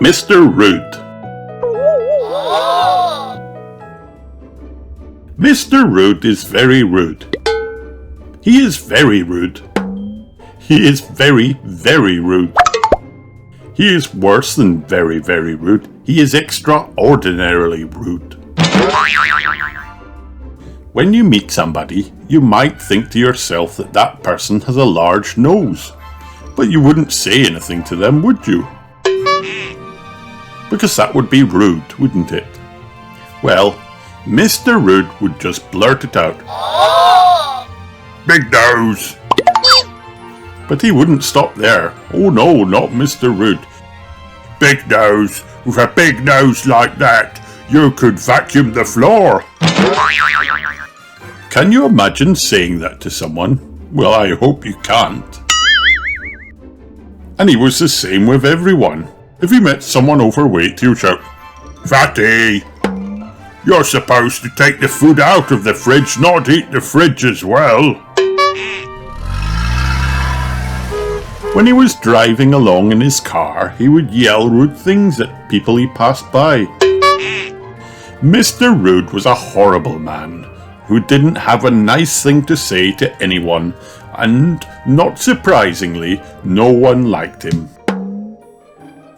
Mr. Rude. Mr. Rude is very rude. He is very rude. He is very, very rude. He is worse than very, very rude. He is extraordinarily rude. When you meet somebody, you might think to yourself that that person has a large nose, but you wouldn't say anything to them, would you? Because that would be rude, wouldn't it? Well, Mr. Rude would just blurt it out. Big nose! But he wouldn't stop there. Oh no, not Mr. Rude. Big nose, with a big nose like that, you could vacuum the floor. Can you imagine saying that to someone? Well, I hope you can't. And he was the same with everyone. If he met someone overweight, he would shout, "Fatty! You're supposed to take the food out of the fridge, not eat the fridge as well." When he was driving along in his car, he would yell rude things at people he passed by. Mr. Rude was a horrible man who didn't have a nice thing to say to anyone, and, not surprisingly, no one liked him.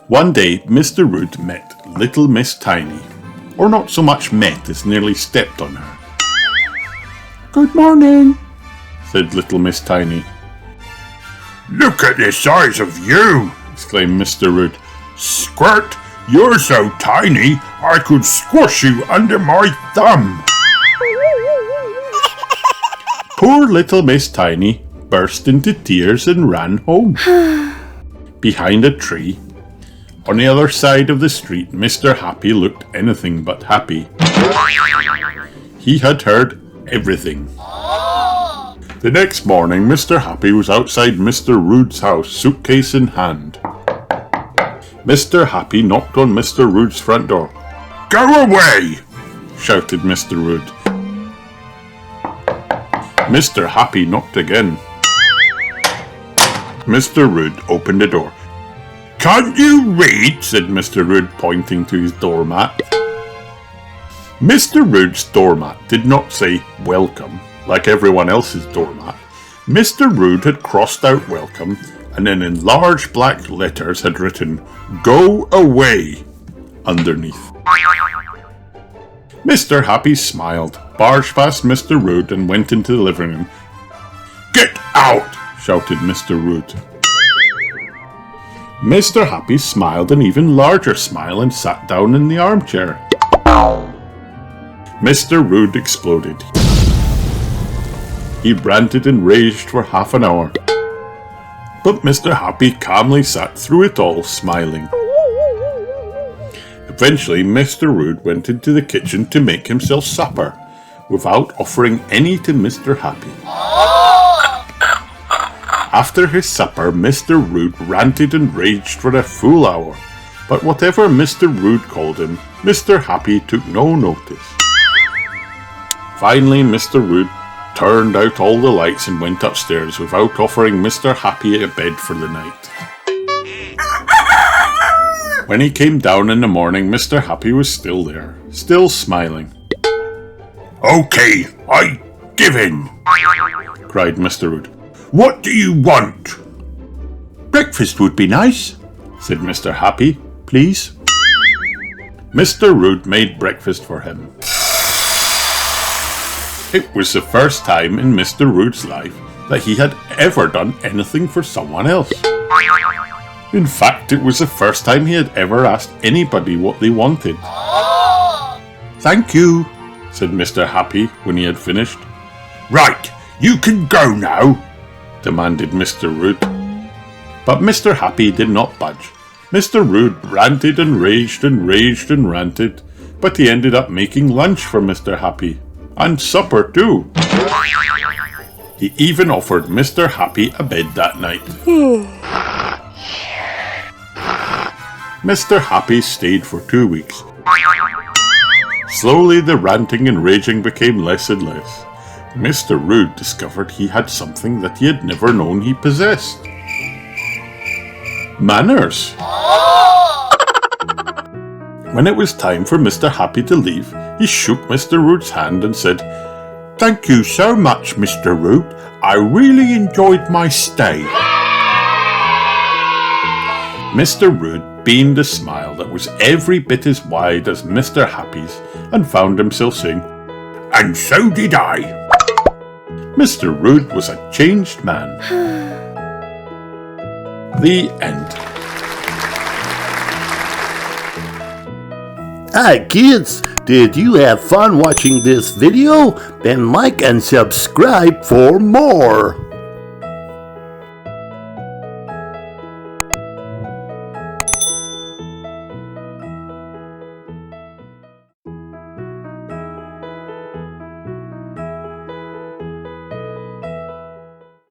One day, Mr. Rude met little Miss Tiny, or not so much met as nearly stepped on her. "Good morning," said little Miss Tiny. "Look at the size of you!" exclaimed Mr. Rude. "Squirt, you're so tiny I could squash you under my thumb." Poor little Miss Tiny burst into tears and ran home. Behind a tree, on the other side of the street, Mr. Happy looked anything but happy. He had heard everything. The next morning, Mr. Happy was outside Mr. Rude's house, suitcase in hand. Mr. Happy knocked on Mr. Rude's front door. "Go away!" shouted Mr. Rude. Mr. Happy knocked again. Mr. Rude opened the door. "Can't you read?" said Mr. Rude, pointing to his doormat. Mr. Rude's doormat did not say "welcome" like everyone else's doormat. Mr. Rude had crossed out "welcome" and then in large black letters had written "Go away" underneath. Mr. Happy smiled, barged past Mr. Rude and went into the living room. "Get out!" shouted Mr. Rude. Mr. Happy smiled an even larger smile and sat down in the armchair. Mr. Rude exploded. He ranted and raged for half an hour. But Mr. Happy calmly sat through it all, smiling. Eventually, Mr. Rude went into the kitchen to make himself supper, without offering any to Mr. Happy. After his supper, Mr. Rude ranted and raged for a full hour, but whatever Mr. Rude called him, Mr. Happy took no notice. Finally, Mr. Rude turned out all the lights and went upstairs without offering Mr. Happy a bed for the night. When he came down in the morning, Mr. Happy was still there, still smiling. "Okay, I give in," cried Mr. Rude. "What do you want?" "Breakfast would be nice," said Mr. Happy. "Please." Mr. Rude made breakfast for him. It was the first time in Mr. Rude's life that he had ever done anything for someone else. In fact, it was the first time he had ever asked anybody what they wanted. "Thank you," said Mr. Happy when he had finished. "Right, you can go now," demanded Mr. Rude. But Mr. Happy did not budge. Mr. Rude ranted and raged and raged and ranted, but he ended up making lunch for Mr. Happy. And supper too. He even offered Mr. Happy a bed that night. Mr. Happy stayed for 2 weeks. Slowly the ranting and raging became less and less. Mr. Rude discovered he had something that he had never known he possessed. Manners. When it was time for Mr. Happy to leave, he shook Mr. Rude's hand and said, "Thank you so much, Mr. Rude. I really enjoyed my stay." Mr. Rude beamed a smile that was every bit as wide as Mr. Happy's and found himself saying, "And so did I." Mr. Rude was a changed man. The end. Hi kids, did you have fun watching this video? Then like and subscribe for more.